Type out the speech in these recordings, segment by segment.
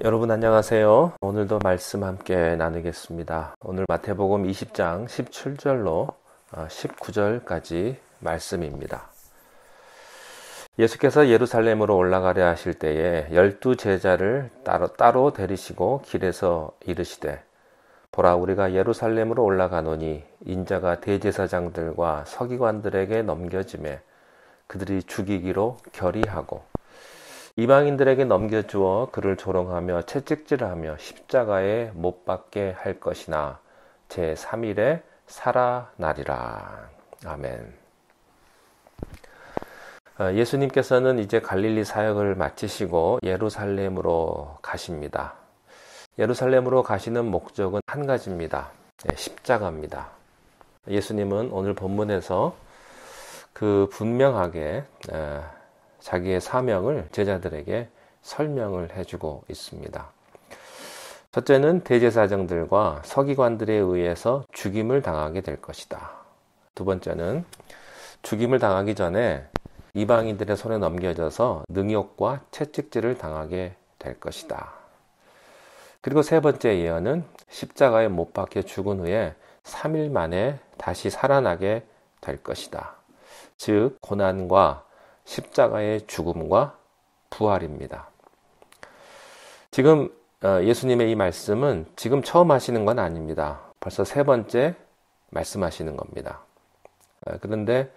여러분 안녕하세요. 오늘도 말씀 함께 나누겠습니다. 오늘 마태복음 20장 17절로 19절까지 말씀입니다. 예수께서 예루살렘으로 올라가려 하실 때에 12제자를 따로 데리시고 길에서 이르시되 보라 우리가 예루살렘으로 올라가노니 인자가 대제사장들과 서기관들에게 넘겨지매 그들이 죽이기로 결의하고 이방인들에게 넘겨주어 그를 조롱하며 채찍질하며 십자가에 못 박게 할 것이나 제3일에 살아나리라. 아멘. 예수님께서는 이제 갈릴리 사역을 마치시고 예루살렘으로 가십니다. 예루살렘으로 가시는 목적은 한 가지입니다. 십자가입니다. 예수님은 오늘 본문에서 그 분명하게 자기의 사명을 제자들에게 설명을 해주고 있습니다. 첫째는 대제사장들과 서기관들에 의해서 죽임을 당하게 될 것이다. 두 번째는 죽임을 당하기 전에 이방인들의 손에 넘겨져서 능욕과 채찍질을 당하게 될 것이다. 그리고 세 번째 예언은 십자가에 못 박혀 죽은 후에 3일 만에 다시 살아나게 될 것이다. 즉 고난과 십자가의 죽음과 부활입니다. 지금 예수님의 이 말씀은 지금 처음 하시는 건 아닙니다. 벌써 세 번째 말씀하시는 겁니다. 그런데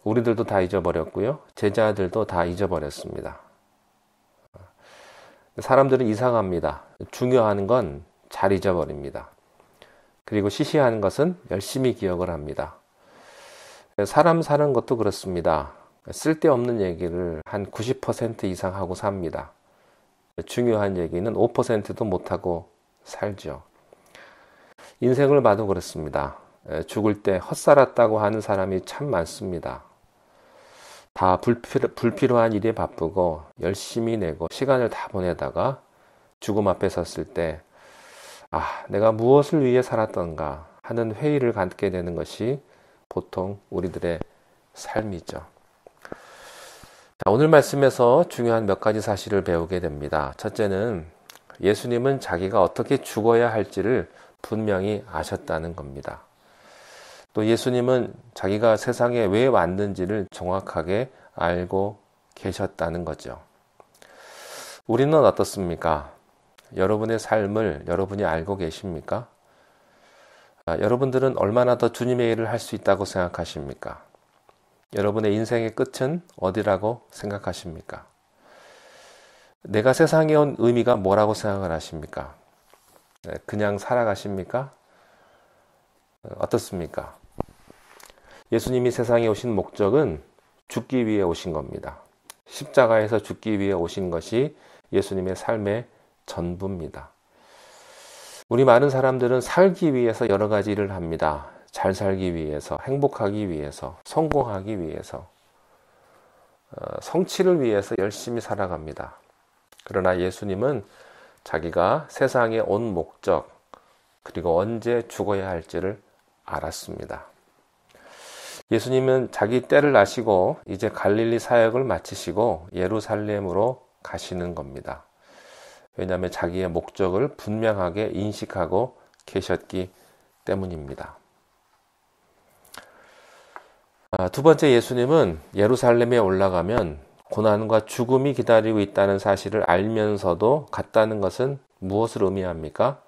우리들도 다 잊어버렸고요. 제자들도 다 잊어버렸습니다. 사람들은 이상합니다. 중요한 건 잘 잊어버립니다. 그리고 시시한 것은 열심히 기억을 합니다. 사람 사는 것도 그렇습니다. 쓸데없는 얘기를 한 90% 이상 하고 삽니다. 중요한 얘기는 5%도 못하고 살죠. 인생을 봐도 그렇습니다. 죽을 때 헛살았다고 하는 사람이 참 많습니다. 다 불필요한 일에 바쁘고 열심히 내고 시간을 다 보내다가 죽음 앞에 섰을 때 내가 무엇을 위해 살았던가 하는 회의를 갖게 되는 것이 보통 우리들의 삶이죠. 오늘 말씀에서 중요한 몇 가지 사실을 배우게 됩니다. 첫째는 예수님은 자기가 어떻게 죽어야 할지를 분명히 아셨다는 겁니다. 또 예수님은 자기가 세상에 왜 왔는지를 정확하게 알고 계셨다는 거죠. 우리는 어떻습니까? 여러분의 삶을 여러분이 알고 계십니까? 여러분들은 얼마나 더 주님의 일을 할 수 있다고 생각하십니까? 여러분의 인생의 끝은 어디라고 생각하십니까? 내가 세상에 온 의미가 뭐라고 생각을 하십니까? 그냥 살아가십니까? 어떻습니까? 예수님이 세상에 오신 목적은 죽기 위해 오신 겁니다. 십자가에서 죽기 위해 오신 것이 예수님의 삶의 전부입니다. 우리 많은 사람들은 살기 위해서 여러 가지 일을 합니다. 잘 살기 위해서, 행복하기 위해서, 성공하기 위해서, 성취를 위해서 열심히 살아갑니다. 그러나 예수님은 자기가 세상에 온 목적, 그리고 언제 죽어야 할지를 알았습니다. 예수님은 자기 때를 아시고 이제 갈릴리 사역을 마치시고 예루살렘으로 가시는 겁니다. 왜냐하면 자기의 목적을 분명하게 인식하고 계셨기 때문입니다. 두 번째, 예수님은 예루살렘에 올라가면 고난과 죽음이 기다리고 있다는 사실을 알면서도 갔다는 것은 무엇을 의미합니까?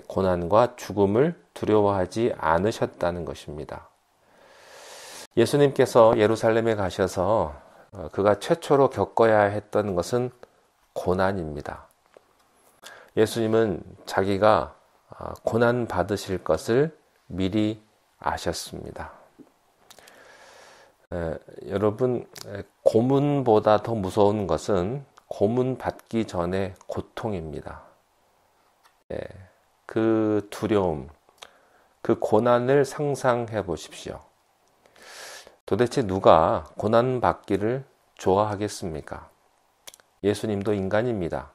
고난과 죽음을 두려워하지 않으셨다는 것입니다. 예수님께서 예루살렘에 가셔서 그가 최초로 겪어야 했던 것은 고난입니다. 예수님은 자기가 고난 받으실 것을 미리 아셨습니다. 여러분, 고문보다 더 무서운 것은 고문 받기 전의 고통입니다. 그 두려움, 그 고난을 상상해 보십시오. 도대체 누가 고난 받기를 좋아하겠습니까? 예수님도 인간입니다.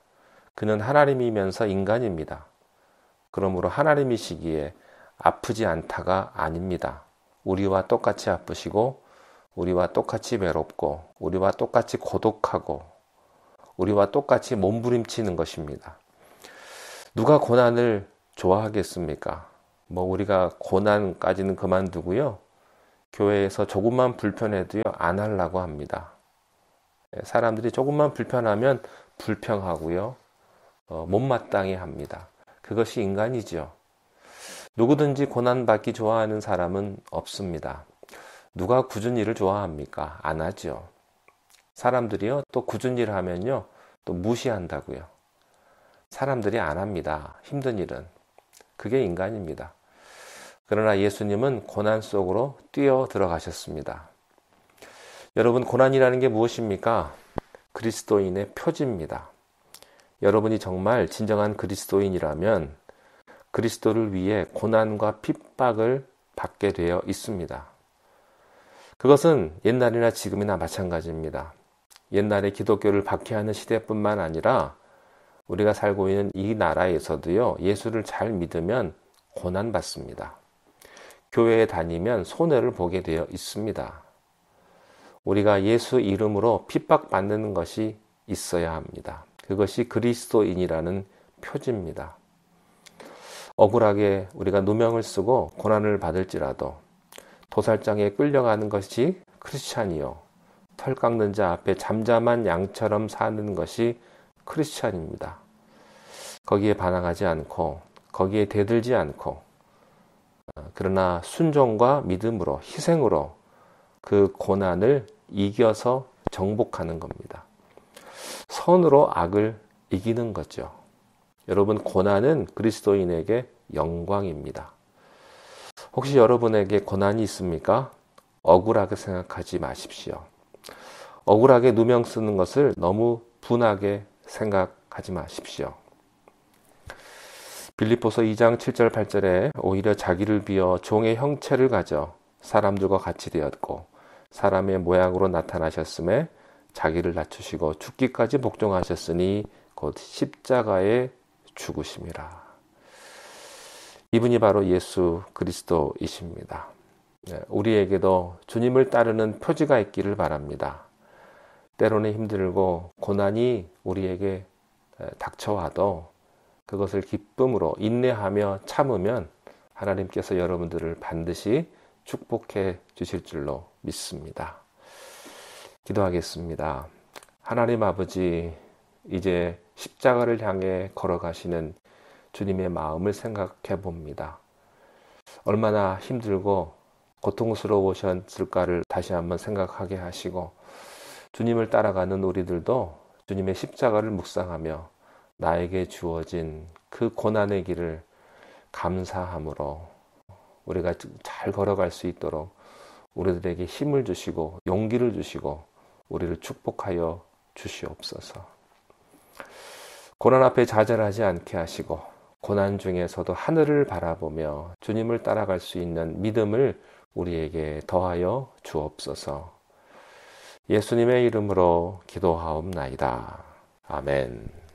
그는 하나님이면서 인간입니다. 그러므로 하나님이시기에 아프지 않다가 아닙니다. 우리와 똑같이 아프시고 우리와 똑같이 외롭고 우리와 똑같이 고독하고 우리와 똑같이 몸부림치는 것입니다. 누가 고난을 좋아하겠습니까? 우리가 고난까지는 그만두고요. 교회에서 조금만 불편해도요, 안 하려고 합니다. 사람들이 조금만 불편하면 불평하고요, 못마땅해 합니다. 그것이 인간이죠. 누구든지 고난받기 좋아하는 사람은 없습니다. 누가 굳은 일을 좋아합니까? 안 하죠. 사람들이요, 또 굳은 일을 하면요, 또 무시한다고요. 사람들이 안 합니다. 힘든 일은. 그게 인간입니다. 그러나 예수님은 고난 속으로 뛰어 들어가셨습니다. 여러분, 고난이라는 게 무엇입니까? 그리스도인의 표지입니다. 여러분이 정말 진정한 그리스도인이라면 그리스도를 위해 고난과 핍박을 받게 되어 있습니다. 그것은 옛날이나 지금이나 마찬가지입니다. 옛날에 기독교를 박해하는 시대뿐만 아니라 우리가 살고 있는 이 나라에서도요, 예수를 잘 믿으면 고난받습니다. 교회에 다니면 손해를 보게 되어 있습니다. 우리가 예수 이름으로 핍박받는 것이 있어야 합니다. 그것이 그리스도인이라는 표지입니다. 억울하게 우리가 누명을 쓰고 고난을 받을지라도 도살장에 끌려가는 것이 크리스찬이요, 털 깎는 자 앞에 잠잠한 양처럼 사는 것이 크리스찬입니다. 거기에 반항하지 않고 거기에 대들지 않고, 그러나 순종과 믿음으로, 희생으로 그 고난을 이겨서 정복하는 겁니다. 선으로 악을 이기는 거죠. 여러분, 고난은 그리스도인에게 영광입니다. 혹시 여러분에게 고난이 있습니까? 억울하게 생각하지 마십시오. 억울하게 누명 쓰는 것을 너무 분하게 생각하지 마십시오. 빌립보서 2장 7절 8절에 오히려 자기를 비어 종의 형체를 가져 사람들과 같이 되었고 사람의 모양으로 나타나셨음에 자기를 낮추시고 죽기까지 복종하셨으니 곧 십자가에 죽으심이라. 이분이 바로 예수 그리스도이십니다. 우리에게도 주님을 따르는 표지가 있기를 바랍니다. 때로는 힘들고 고난이 우리에게 닥쳐와도 그것을 기쁨으로 인내하며 참으면 하나님께서 여러분들을 반드시 축복해 주실 줄로 믿습니다. 기도하겠습니다. 하나님 아버지, 이제 십자가를 향해 걸어가시는 주님의 마음을 생각해 봅니다. 얼마나 힘들고 고통스러우셨을까를 다시 한번 생각하게 하시고, 주님을 따라가는 우리들도 주님의 십자가를 묵상하며 나에게 주어진 그 고난의 길을 감사함으로 우리가 잘 걸어갈 수 있도록 우리들에게 힘을 주시고 용기를 주시고 우리를 축복하여 주시옵소서. 고난 앞에 좌절하지 않게 하시고 고난 중에서도 하늘을 바라보며 주님을 따라갈 수 있는 믿음을 우리에게 더하여 주옵소서. 예수님의 이름으로 기도하옵나이다. 아멘.